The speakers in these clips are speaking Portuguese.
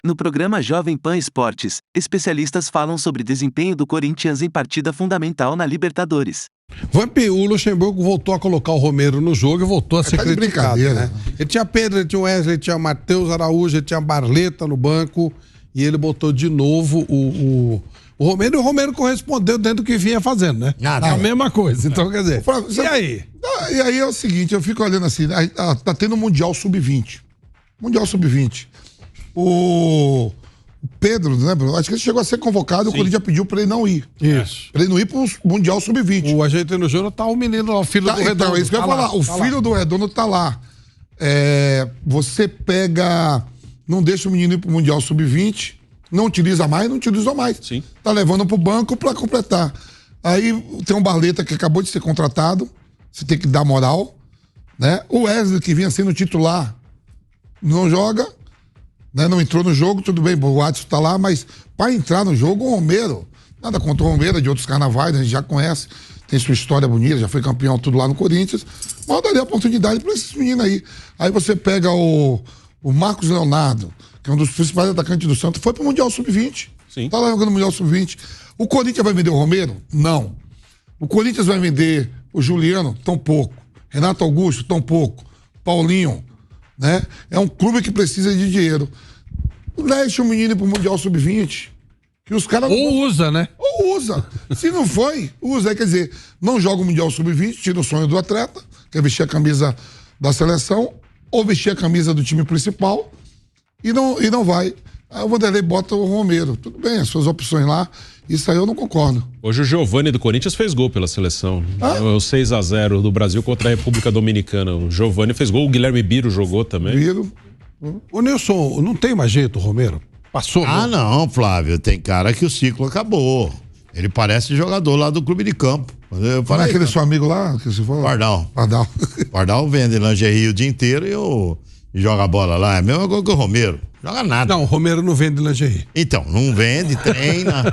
No programa Jovem Pan Esportes, especialistas falam sobre desempenho do Corinthians em partida fundamental na Libertadores. Vampi, o Luxemburgo voltou a colocar o Romero no jogo e voltou a ser criticado, né? Ele tinha Pedro, ele tinha Wesley, ele tinha Matheus Araújo, ele tinha Barleta no banco e ele botou de novo o Romero, e o Romero correspondeu dentro do que vinha fazendo, né? A mesma coisa, então quer dizer, e aí? E aí é o seguinte, eu fico olhando assim, tá tendo um Mundial Sub-20. Mundial Sub-20. O Pedro, lembra? Acho que ele chegou a ser convocado, o Corinthians pediu pra ele não ir. Isso. Pra ele não ir pro Mundial Sub-20. O Argentino Júnior tá o menino lá, o filho do Redondo. Então, é isso que eu ia falar. O filho do Redondo tá lá. Você pega... Não deixa o menino ir pro Mundial Sub-20, não utiliza mais, não utilizou mais. Sim. Tá levando pro banco pra completar. Aí tem um Barleta que acabou de ser contratado, você tem que dar moral, né? O Wesley, que vinha sendo titular, não joga, né? Não entrou no jogo, tudo bem, o Watson tá lá, mas para entrar no jogo, o Romero, nada contra o Romero, de outros carnavais, a gente já conhece, tem sua história bonita, já foi campeão tudo lá no Corinthians, mas eu daria oportunidade para esses meninos aí. Aí você pega o Marcos Leonardo, que é um dos principais atacantes do Santos, foi pro Mundial Sub-20. Sim. Tá lá jogando no Mundial Sub-20. O Corinthians vai vender o Romero? Não. O Corinthians vai vender o Juliano? Tão pouco. Renato Augusto? Tão pouco. Paulinho, né? É um clube que precisa de dinheiro. Deixa o menino ir pro Mundial Sub-20. Que os caras... Ou usa, né? Ou usa. Se não foi, usa. Quer dizer, não joga o Mundial Sub-20, tira o sonho do atleta, quer vestir a camisa da seleção, ou vestir a camisa do time principal, e não vai. Aí o Vanderlei bota o Romero. Tudo bem, as suas opções lá. Isso aí eu não concordo. Hoje o Giovani do Corinthians fez gol pela seleção. O 6-0 do Brasil contra a República Dominicana. O Giovani fez gol, o Guilherme Biro jogou também. Biro. Ô Nilson, não tem mais jeito o Romero? Passou? Não, Flávio. Tem cara que o ciclo acabou. Ele parece jogador lá do clube de campo. Fala aquele seu amigo lá que você falou? Pardal. Pardal. Pardal vende lingerie o dia inteiro e joga bola lá. É a mesma coisa que o Romero. Joga nada. Não, o Romero não vende lingerie. Então, não vende, treina,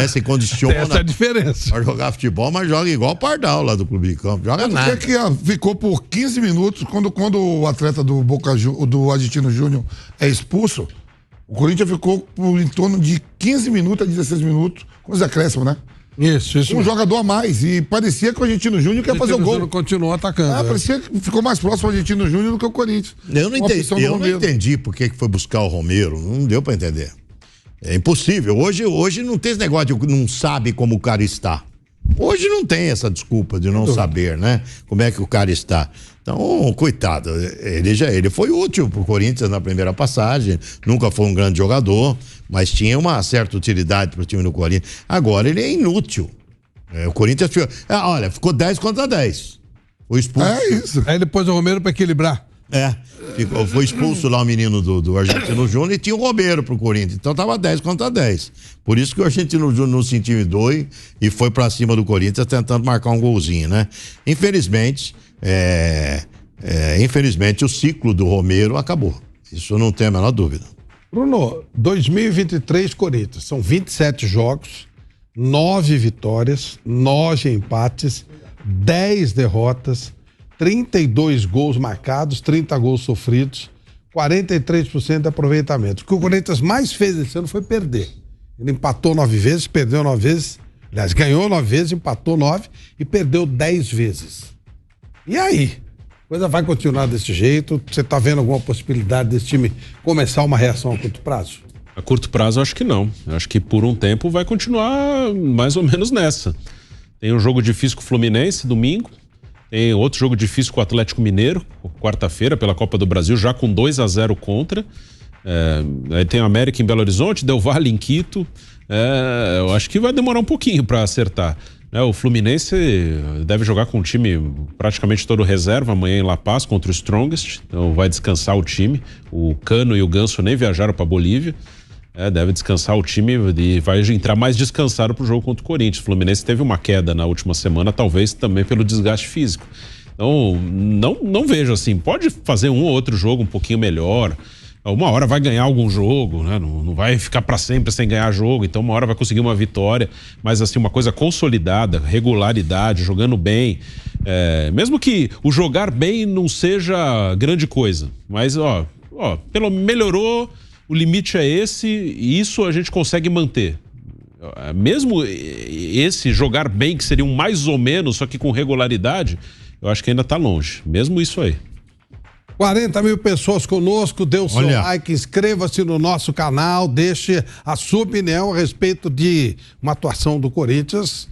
se condiciona. Essa é a diferença. Pra jogar futebol, mas joga igual o Pardal lá do clube de campo. Joga nada. Que ficou por 15 minutos, quando o atleta do Argentino Júnior é expulso, o Corinthians ficou por em torno de 15 minutos a 16 minutos, com os acréscimos, né? Isso. Um jogador a mais. E parecia que o Argentino Júnior quer fazer o gol. Continuou atacando. Parecia que ficou mais próximo do Argentino Júnior do que o Corinthians. Eu não entendi por que foi buscar o Romero. Não deu pra entender. É impossível. Hoje não tem esse negócio de não sabe como o cara está. Hoje não tem essa desculpa de não saber, né? Como é que o cara está. Então, coitado, ele foi útil pro Corinthians na primeira passagem, nunca foi um grande jogador, mas tinha uma certa utilidade pro time do Corinthians. Agora ele é inútil. O Corinthians ficou 10 contra 10. Foi expulso. É isso. Aí depois o Romero pra equilibrar. Foi expulso lá o menino do Argentino Júnior e tinha o Romero pro Corinthians. Então tava 10 contra 10. Por isso que o Argentino Júnior não se intimidou e foi pra cima do Corinthians tentando marcar um golzinho, né? Infelizmente o ciclo do Romero acabou. Isso eu não tenho a menor dúvida. Bruno, 2023 Corinthians, são 27 jogos, 9 vitórias, 9 empates, 10 derrotas, 32 gols marcados, 30 gols sofridos, 43% de aproveitamento. O que o Corinthians mais fez esse ano foi perder. Ele empatou 9 vezes, perdeu 9 vezes, aliás, ganhou 9 vezes, empatou 9 e perdeu 10 vezes. E aí? A coisa vai continuar desse jeito? Você está vendo alguma possibilidade desse time começar uma reação a curto prazo? A curto prazo, acho que não. Acho que por um tempo vai continuar mais ou menos nessa. Tem um jogo difícil com o Fluminense, domingo. Tem outro jogo difícil com o Atlético Mineiro, quarta-feira, pela Copa do Brasil, já com 2-0 contra. Aí tem o América em Belo Horizonte, Del Valle em Quito. Eu acho que vai demorar um pouquinho para acertar. O Fluminense deve jogar com o time praticamente todo reserva amanhã em La Paz contra o Strongest, então vai descansar o time. O Cano e o Ganso nem viajaram para Bolívia, deve descansar o time e vai entrar mais descansado para o jogo contra o Corinthians. O Fluminense teve uma queda na última semana, talvez também pelo desgaste físico. Então não vejo assim, pode fazer um ou outro jogo um pouquinho melhor, uma hora vai ganhar algum jogo, né? Não vai ficar para sempre sem ganhar jogo, então uma hora vai conseguir uma vitória, mas assim, uma coisa consolidada, regularidade, jogando bem, mesmo que o jogar bem não seja grande coisa, mas melhorou, o limite é esse e isso a gente consegue manter. Mesmo esse jogar bem, que seria um mais ou menos, só que com regularidade, eu acho que ainda tá longe, mesmo isso aí. 40 mil pessoas conosco, dê o seu like, inscreva-se no nosso canal, deixe a sua opinião a respeito de uma atuação do Corinthians,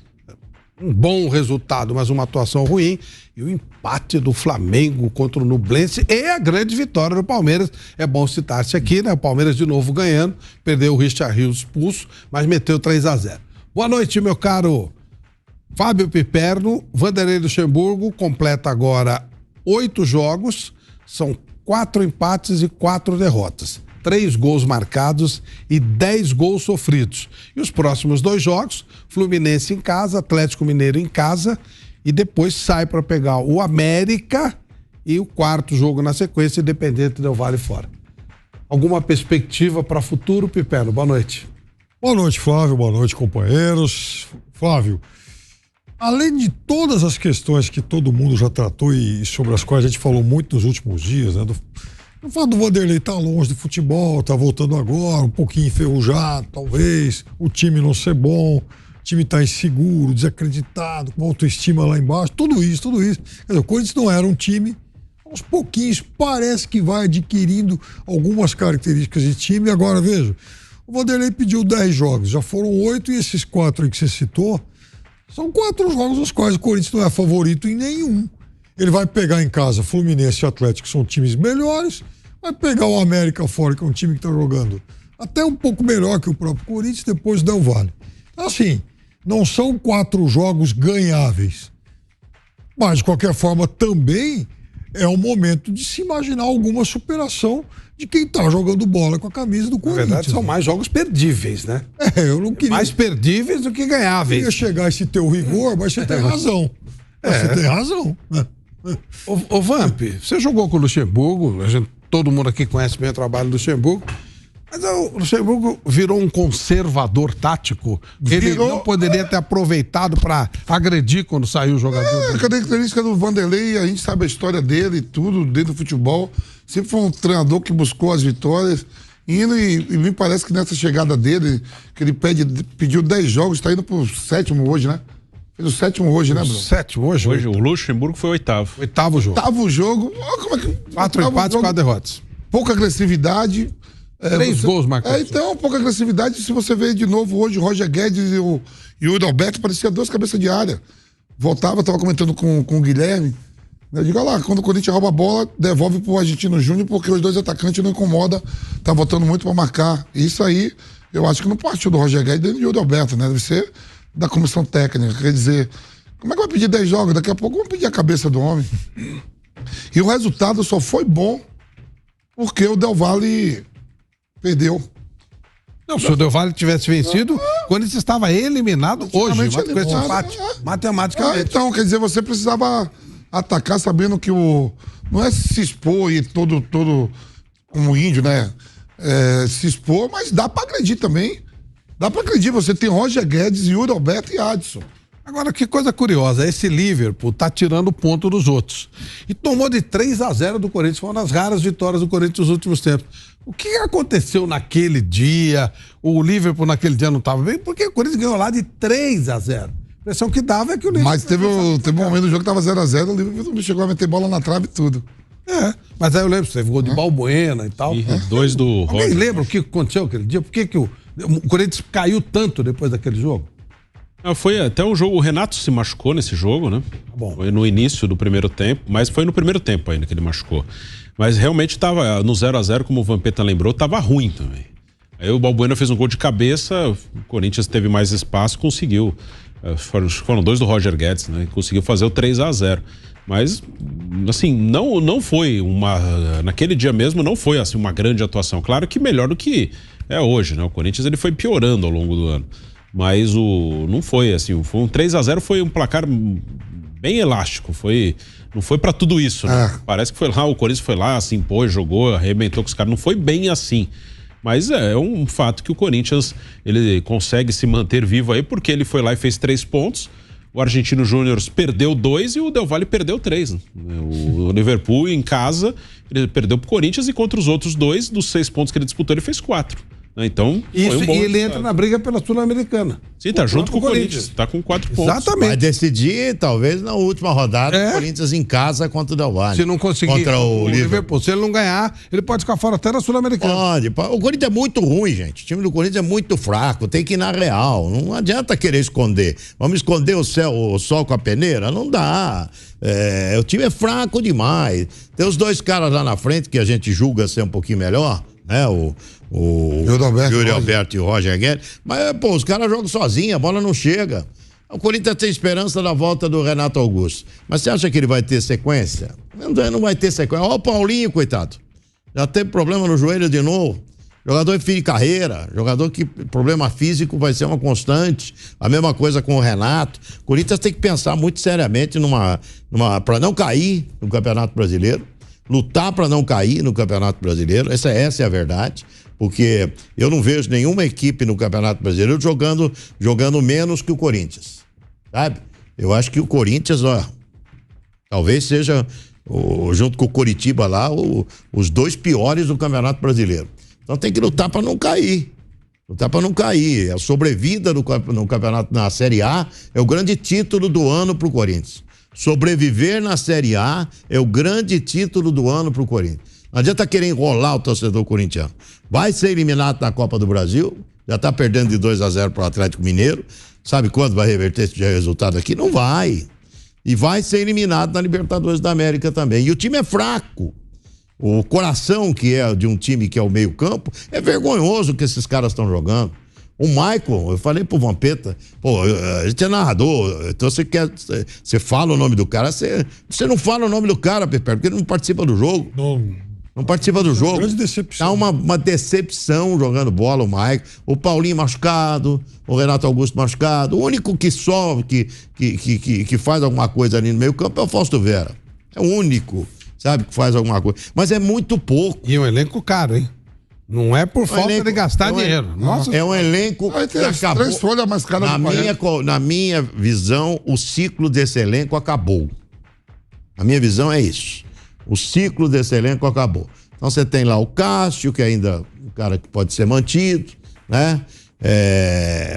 um bom resultado, mas uma atuação ruim, e o empate do Flamengo contra o Nublense e a grande vitória do Palmeiras. É bom citar-se aqui, né? O Palmeiras de novo ganhando, perdeu o Richard Rios expulso, mas meteu 3-0. Boa noite, meu caro Fábio Piperno. Vanderlei Luxemburgo completa agora 8 jogos, são 4 empates e 4 derrotas. 3 gols marcados e 10 gols sofridos. E os próximos 2 jogos, Fluminense em casa, Atlético Mineiro em casa, e depois sai para pegar o América e o 4º jogo na sequência, Independente Del Valle fora. Alguma perspectiva para o futuro, Piperno? Boa noite. Boa noite, Flávio. Boa noite, companheiros. Flávio, além de todas as questões que todo mundo já tratou e sobre as quais a gente falou muito nos últimos dias, né? O fato do Vanderlei tá longe do futebol, tá voltando agora, um pouquinho enferrujado, talvez, o time não ser bom, o time tá inseguro, desacreditado, com autoestima lá embaixo, tudo isso. Quer dizer, o Corinthians não era um time, aos pouquinhos parece que vai adquirindo algumas características de time. Agora, veja, o Vanderlei pediu 10 jogos, já foram 8 e esses 4 aí que você citou, são 4 jogos nos quais o Corinthians não é favorito em nenhum. Ele vai pegar em casa Fluminense e Atlético, que são times melhores, vai pegar o América fora, que é um time que está jogando até um pouco melhor que o próprio Corinthians, depois Del Valle. Então, assim, não são 4 jogos ganháveis. Mas, de qualquer forma, também é o momento de se imaginar alguma superação de quem está jogando bola com a camisa do Corinthians. Na verdade, são mais jogos perdíveis, né? Eu não queria... Mais perdíveis do que ganháveis. Eu queria chegar a esse teu rigor, mas você tem razão. Você tem razão. Ô Vamp, você jogou com o Luxemburgo, todo mundo aqui conhece bem o trabalho do Luxemburgo, mas o Luxemburgo virou um conservador tático. Ele não poderia ter aproveitado para agredir quando saiu o jogador. A característica do Vanderlei, a gente sabe a história dele e tudo dentro do futebol. Sempre foi um treinador que buscou as vitórias. E me parece que nessa chegada dele, que ele pediu 10 jogos, está indo pro 7º hoje, né? Fez o 7º hoje, né, Bruno? 7º hoje? Hoje o Luxemburgo foi 8º. 8º jogo. 8º jogo. Como é que... 4 empates, 4 derrotas. Pouca agressividade. 3 gols marcados. Então, pouca agressividade. Se você vê de novo hoje o Roger Guedes e o Alberto, parecia 2 cabeças de área. Voltava, estava comentando com o Guilherme. Eu digo, olha lá, quando o Corinthians rouba a bola, devolve pro Argentino Júnior, porque os 2 atacantes não incomoda, tá voltando muito para marcar. Isso aí, eu acho que não partiu do Roger Guedes e do Alberto, né? Deve ser da comissão técnica. Quer dizer, como é que vai pedir 10 jogos? Daqui a pouco vamos pedir a cabeça do homem. E o resultado só foi bom porque o Del Valle perdeu. Não, se o Del Valle tivesse vencido, quando ele estava eliminado hoje, com esse empate, matematicamente. Então, quer dizer, você precisava atacar sabendo que não é se expor e todo como índio, né? Se expor, mas dá pra agredir também. Dá pra agredir. Você tem Roger Guedes, Yuri Alberto e Adson. Agora, que coisa curiosa, esse Liverpool tá tirando ponto dos outros. E tomou de 3-0 do Corinthians, foi uma das raras vitórias do Corinthians nos últimos tempos. O que aconteceu naquele dia? O Liverpool naquele dia não estava bem? Porque o Corinthians ganhou lá de 3-0. A impressão que dava é que o Liverpool... Mas teve um momento do jogo que tava 0-0, o Liverpool chegou a meter bola na trave e tudo. Mas aí eu lembro, teve gol de Balbuena e tal. E 2 do Roger. Alguém lembra o que aconteceu aquele dia? Por que o Corinthians caiu tanto depois daquele jogo? Foi até um jogo, o Renato se machucou nesse jogo, né? Bom. Foi no início do primeiro tempo, mas foi no primeiro tempo ainda que ele machucou. Mas realmente tava no 0-0, como o Vampeta lembrou, tava ruim também. Aí o Balbuena fez um gol de cabeça, o Corinthians teve mais espaço, conseguiu. Foram 2 do Roger Guedes, né? Conseguiu fazer o 3-0. Mas, assim, não foi naquele dia mesmo, não foi assim uma grande atuação. Claro que melhor do que é hoje, né? O Corinthians ele foi piorando ao longo do ano. Mas não foi assim, foi um 3-0, foi um placar bem elástico, foi Não foi pra tudo isso, né? Parece que foi lá, o Corinthians foi lá, se impôs, jogou, arrebentou com os caras. Não foi bem assim. Mas é um fato que o Corinthians, ele consegue se manter vivo aí, porque ele foi lá e fez 3 pontos. O Argentino Júnior perdeu 2 e o Del Valle perdeu 3. Né? O Liverpool, em casa, ele perdeu pro Corinthians e contra os outros 2, dos 6 pontos que ele disputou, ele fez 4. Então, isso, e ele entra na briga pela Sul-Americana. Sim, tá junto com o Corinthians. Tá com 4 pontos. Exatamente. Vai decidir, talvez, na última rodada, o Corinthians em casa contra o Del Valle. Se não conseguir contra o Liverpool. Se ele não ganhar, ele pode ficar fora até da Sul-Americana. Pode. O Corinthians é muito ruim, gente. O time do Corinthians é muito fraco. Tem que ir na real. Não adianta querer esconder. Vamos esconder o sol com a peneira? Não dá. O time é fraco demais. Tem os 2 caras lá na frente que a gente julga ser um pouquinho melhor, né? O Yuri Alberto e o Roger Guedes. Mas, pô, os caras jogam sozinhos, a bola não chega. O Corinthians tem esperança da volta do Renato Augusto. Mas você acha que ele vai ter sequência? Não vai ter sequência. Olha o Paulinho, coitado. Já teve problema no joelho de novo. Jogador de fim de carreira, jogador que problema físico vai ser uma constante. A mesma coisa com o Renato. O Corinthians tem que pensar muito seriamente para não cair no Campeonato Brasileiro. Lutar para não cair no Campeonato Brasileiro. Essa é a verdade. Porque eu não vejo nenhuma equipe no Campeonato Brasileiro jogando menos que o Corinthians, sabe? Eu acho que o Corinthians, talvez seja, junto com o Coritiba lá, os 2 piores do Campeonato Brasileiro. Então tem que lutar para não cair. Lutar para não cair. A sobrevida no campeonato, na Série A, é o grande título do ano para o Corinthians. Sobreviver na Série A é o grande título do ano para o Corinthians. Não adianta querer enrolar o torcedor corintiano. Vai ser eliminado na Copa do Brasil, já está perdendo de 2-0 para o Atlético Mineiro. Sabe quando vai reverter esse resultado aqui? Não vai. E vai ser eliminado na Libertadores da América também. E o time é fraco. O coração que é de um time que é o meio-campo, é vergonhoso que esses caras estão jogando. O Michael, eu falei pro Vampeta, a gente é narrador, então você fala o nome do cara, você não fala o nome do cara, Pepe, porque ele não participa do jogo. Não participa do jogo. Grande decepção. Tá uma decepção jogando bola, o Michael. O Paulinho machucado, o Renato Augusto machucado. O único que que faz alguma coisa ali no meio campo é o Fausto Vera. É o único, sabe, que faz alguma coisa. Mas é muito pouco. E um elenco caro, hein? Não é por falta de gastar dinheiro. Nossa, é um elenco que acabou. 3 folhas mais caras na minha visão, o ciclo desse elenco acabou. A minha visão é isso. O ciclo desse elenco acabou. Então você tem lá o Cássio, que ainda é um cara que pode ser mantido, né?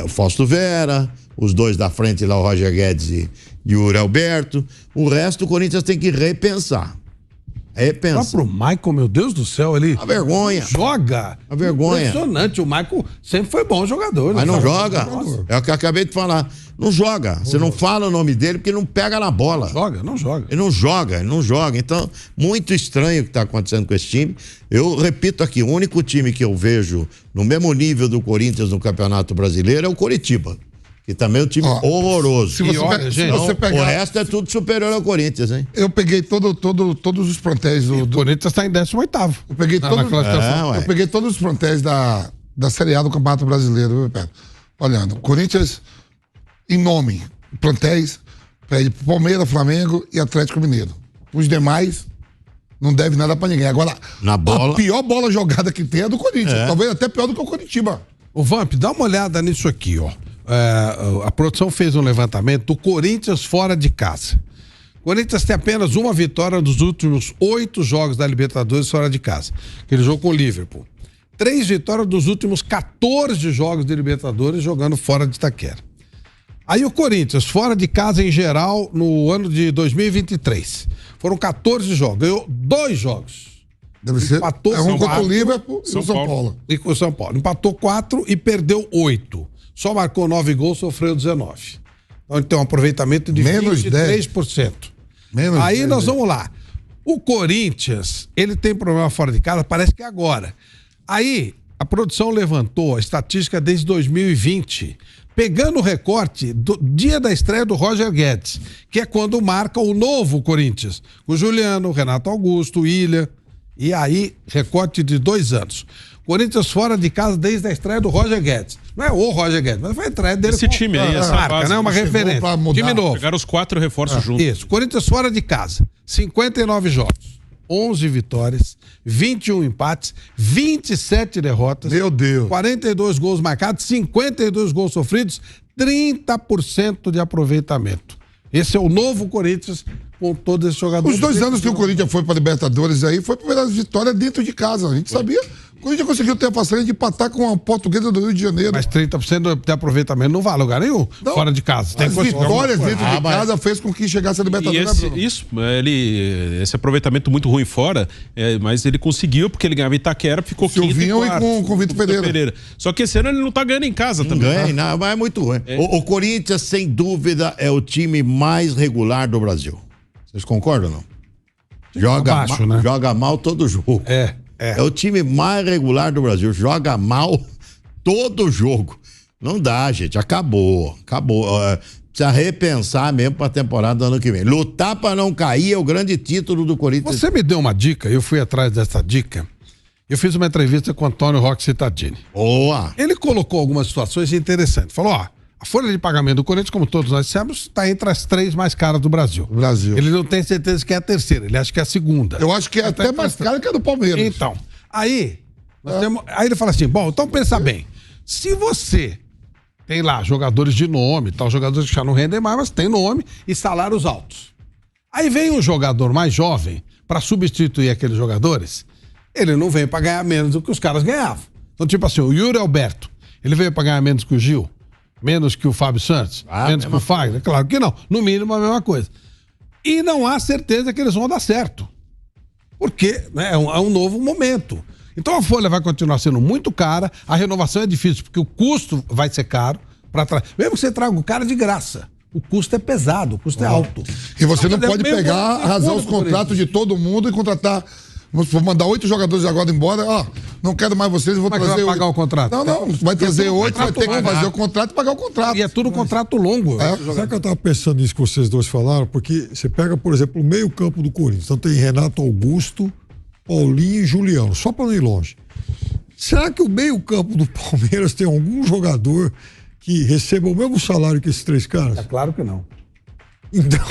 O Fausto Vera, os 2 da frente lá, o Roger Guedes e o Yuri Alberto. O resto o Corinthians tem que repensar. Só pro Michael, meu Deus do céu, ele a vergonha. Joga. A vergonha. Impressionante, o Michael sempre foi bom jogador. Mas não joga. É o que eu acabei de falar. Não joga. Você não fala o nome dele porque ele não pega na bola. Não joga. Ele não joga. Então, muito estranho o que está acontecendo com esse time. Eu repito aqui, o único time que eu vejo no mesmo nível do Corinthians no Campeonato Brasileiro é o Coritiba. Que também é um time horroroso. Se você pegar... O resto é tudo superior ao Corinthians, hein? Eu peguei todos os plantéis do... O Corinthians está em 18º. Eu peguei todos os plantéis da Série A do Campeonato Brasileiro, viu, Pedro? Olhando, Corinthians, em nome, plantéis, Palmeiras, Flamengo e Atlético Mineiro. Os demais não deve nada pra ninguém. Agora, na bola... a pior bola jogada que tem é do Corinthians. Talvez até pior do que o Coritiba. Ô, Vamp, dá uma olhada nisso aqui, ó. A produção fez um levantamento do Corinthians fora de casa. O Corinthians tem apenas uma vitória dos últimos 8 jogos da Libertadores fora de casa. Aquele jogo com o Liverpool. 3 vitórias dos últimos 14 jogos de Libertadores jogando fora de Itaquera. Aí o Corinthians, fora de casa em geral, no ano de 2023. Foram 14 jogos. Ganhou 2 jogos. Deve ser. Empatou um contra o Liverpool e o São Paulo. E com o São Paulo. Empatou 4 e perdeu 8. Só marcou 9 gols, sofreu 19. Então ele tem um aproveitamento de menos 23%. Menos aí 10. nós vamos lá. O Corinthians, ele tem problema fora de casa, parece que é agora. Aí a produção levantou a estatística desde 2020, pegando o recorte do dia da estreia do Roger Guedes, que é quando marca o novo Corinthians. O Juliano, o Renato Augusto, o Ilha. E aí, recorte de 2 anos. Corinthians fora de casa desde a estreia do Roger Guedes. Não é o Roger Guedes, mas foi a estreia dele. Esse time aí, essa marca, base, né? Uma referência. Time novo. Pegaram os 4 reforços juntos. Isso. Corinthians fora de casa. 59 jogos. 11 vitórias, 21 empates, 27 derrotas. Meu Deus. 42 gols marcados, 52 gols sofridos, 30% de aproveitamento. Esse é o novo Corinthians com todos esses jogadores. Os 2 anos que o Corinthians foi para Libertadores aí, foi a primeira vitória dentro de casa. A gente sabia. O Corinthians conseguiu ter a façanha de empatar com a Portuguesa do Rio de Janeiro. Mas 30% de aproveitamento não vai a lugar nenhum. Não, fora de casa. Tem as vitórias dentro de casa fez com que chegasse a Libertadores. Esse aproveitamento muito ruim fora, mas ele conseguiu, porque ele ganhava Itaquera, ficou quinto Silvinho e com o Vitor Pereira. Só que esse ano ele não tá ganhando em casa Não também. ganha, não, mas é muito ruim. O Corinthians, sem dúvida, é o time mais regular do Brasil. Vocês concordam ou não? Joga mal todo jogo. É o time mais regular do Brasil. Joga mal todo jogo. Não dá, gente. Acabou. Precisa repensar mesmo pra temporada do ano que vem. Lutar pra não cair é o grande título do Corinthians. Você me deu uma dica, eu fui atrás dessa dica. Eu fiz uma entrevista com o Antônio Roque Cittadini. Boa! Ele colocou algumas situações interessantes. Falou, a folha de pagamento do Corinthians, como todos nós sabemos, está entre as 3 mais caras do Brasil. Ele não tem certeza que é a terceira, ele acha que é a segunda. Eu acho que é até mais cara que a do Palmeiras. Então, aí ele fala assim, bom, então pensa bem, se você tem lá jogadores de nome, tal, jogadores que já não rendem mais, mas tem nome e salários altos. Aí vem um jogador mais jovem para substituir aqueles jogadores, ele não vem para ganhar menos do que os caras ganhavam. Então, tipo assim, o Yuri Alberto, ele veio para ganhar menos que o Gil? Menos que o Fábio Santos? Menos que o Fagner? Claro que não. No mínimo, a mesma coisa. E não há certeza que eles vão dar certo. Porque né, é um novo momento. Então a folha vai continuar sendo muito cara, a renovação é difícil, porque o custo vai ser caro. Mesmo que você traga o cara de graça, o custo é pesado, o custo é alto. E você não pode pegar, arrasar os contratos de todo mundo e contratar... Vou mandar 8 jogadores agora embora. Não quero mais vocês, vou trazer. Vai pagar o contrato? Não. Vai trazer 8, vai ter que fazer o contrato e pagar o contrato. E é tudo contrato longo. Sabe que eu tava pensando nisso que vocês dois falaram? Porque você pega, por exemplo, o meio-campo do Corinthians. Então tem Renato Augusto, Paulinho e Juliano, só para não ir longe. Será que o meio-campo do Palmeiras tem algum jogador que receba o mesmo salário que esses 3 caras? É claro que não. Então,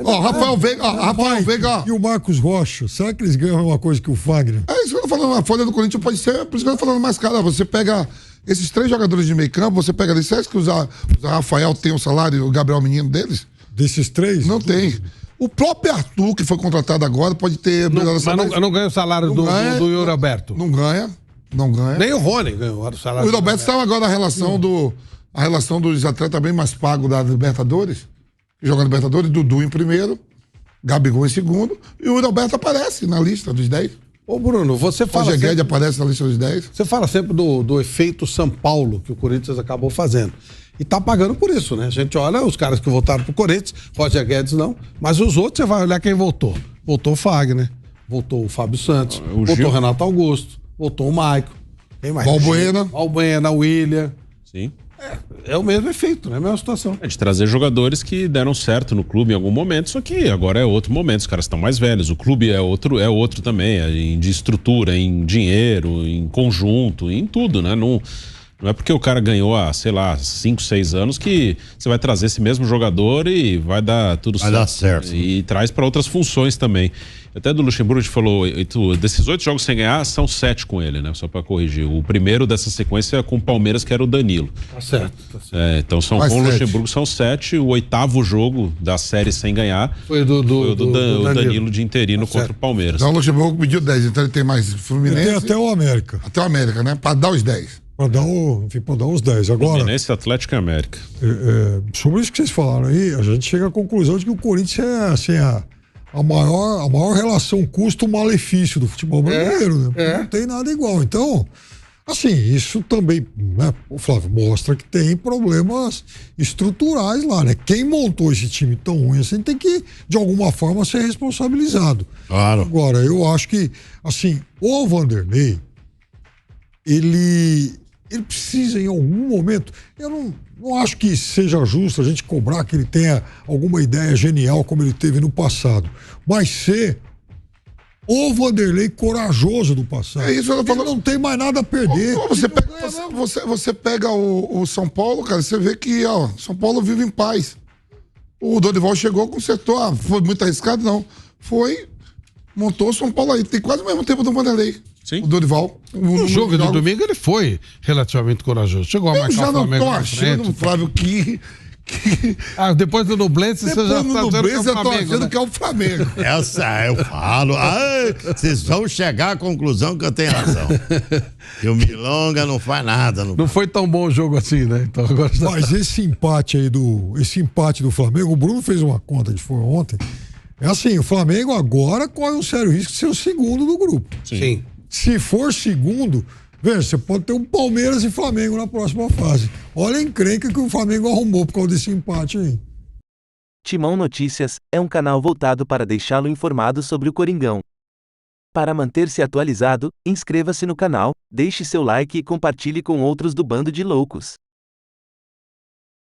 Rafael Veiga. E o Marcos Rocha, será que eles ganham a mesma coisa que o Fagner? É isso que eu tô falando, a folha do Corinthians pode ser, por isso que eu tô falando mais cara. Você pega esses 3 jogadores de meio campo, você pega ali, você acha que o Rafael tem o salário e o Gabriel Menino deles? Desses 3? Não tem. O próprio Arthur, que foi contratado agora, pode ter... Mas não ganha o salário do Yuri Alberto. Não ganha. Nem o Rony ganhou o salário. O Yuri Alberto estava agora na relação a relação dos atletas bem mais pagos da Libertadores, que jogam Libertadores, Dudu em primeiro, Gabigol em segundo, e o Roberto aparece na lista dos 10. Ô Bruno, você fala Roger Guedes aparece na lista dos 10. Você fala sempre do efeito São Paulo que o Corinthians acabou fazendo. E tá pagando por isso, né? A gente olha os caras que voltaram pro Corinthians, Roger Guedes não, mas os outros você vai olhar quem voltou. Voltou o Fagner, voltou o Fábio Santos, voltou o Renato Augusto, voltou o Maico. Quem mais? Balbuena, William. Sim. É o mesmo efeito, né? A mesma situação. É de trazer jogadores que deram certo no clube em algum momento, só que agora é outro momento, os caras estão mais velhos, o clube é outro também, de estrutura, em dinheiro, em conjunto, em tudo, né? Não é porque o cara ganhou há, 5, 6 anos que você vai trazer esse mesmo jogador e vai dar tudo certo. Vai dar certo. E traz para outras funções também. Até do Luxemburgo a gente falou, desses 8 jogos sem ganhar, são 7 com ele, né? Só para corrigir. O primeiro dessa sequência é com o Palmeiras, que era o Danilo. Tá certo. Então com o Luxemburgo são 7. O 8º jogo da série sem ganhar foi do Danilo de interino contra o Palmeiras. Então o Luxemburgo pediu 10, então ele tem mais Fluminense. Tem até o América. Até o América, né? Para dar os 10. Para dar os 10. Agora, Fluminense, Atlético e América. Sobre isso que vocês falaram aí, a gente chega à conclusão de que o Corinthians é assim, a maior relação custo-malefício do futebol brasileiro, né? Não tem nada igual. Então, assim, isso também, né, o Flávio, mostra que tem problemas estruturais lá, né? Quem montou esse time tão ruim assim tem que, de alguma forma, ser responsabilizado. Claro. Agora, eu acho que, assim, o Vanderlei, ele precisa em algum momento, eu não acho que seja justo a gente cobrar que ele tenha alguma ideia genial como ele teve no passado, mas ser O Vanderlei corajoso do passado. É isso que eu tô falando. Ele não tem mais nada a perder. Você pega o São Paulo, cara, você vê que, ó, São Paulo vive em paz. O Dorival chegou, consertou. Ah, foi muito arriscado? Não. Foi, montou o São Paulo aí. Tem quase o mesmo tempo do Vanderlei. Sim. O Dorival. No jogo de domingo ele foi relativamente corajoso. Chegou a Eu marcar já o não Flamengo tô na achando, frente. Flávio, que Depois do Nublense você já depois no tá dizendo que é Nublense o eu tô Flamengo, achando né? que é o Flamengo. Essa eu falo. Vocês vão chegar à conclusão que eu tenho razão. E o Milonga não faz nada. Não foi tão bom o jogo assim, né? Então agora já... Mas esse empate do Flamengo, o Bruno fez uma conta que foi ontem. É assim, o Flamengo agora corre um sério risco de ser o segundo do grupo. Sim. Se for segundo, veja, você pode ter um Palmeiras e Flamengo na próxima fase. Olha a encrenca que o Flamengo arrumou por causa desse empate aí. Timão Notícias é um canal voltado para deixá-lo informado sobre o Coringão. Para manter-se atualizado, inscreva-se no canal, deixe seu like e compartilhe com outros do Bando de Loucos.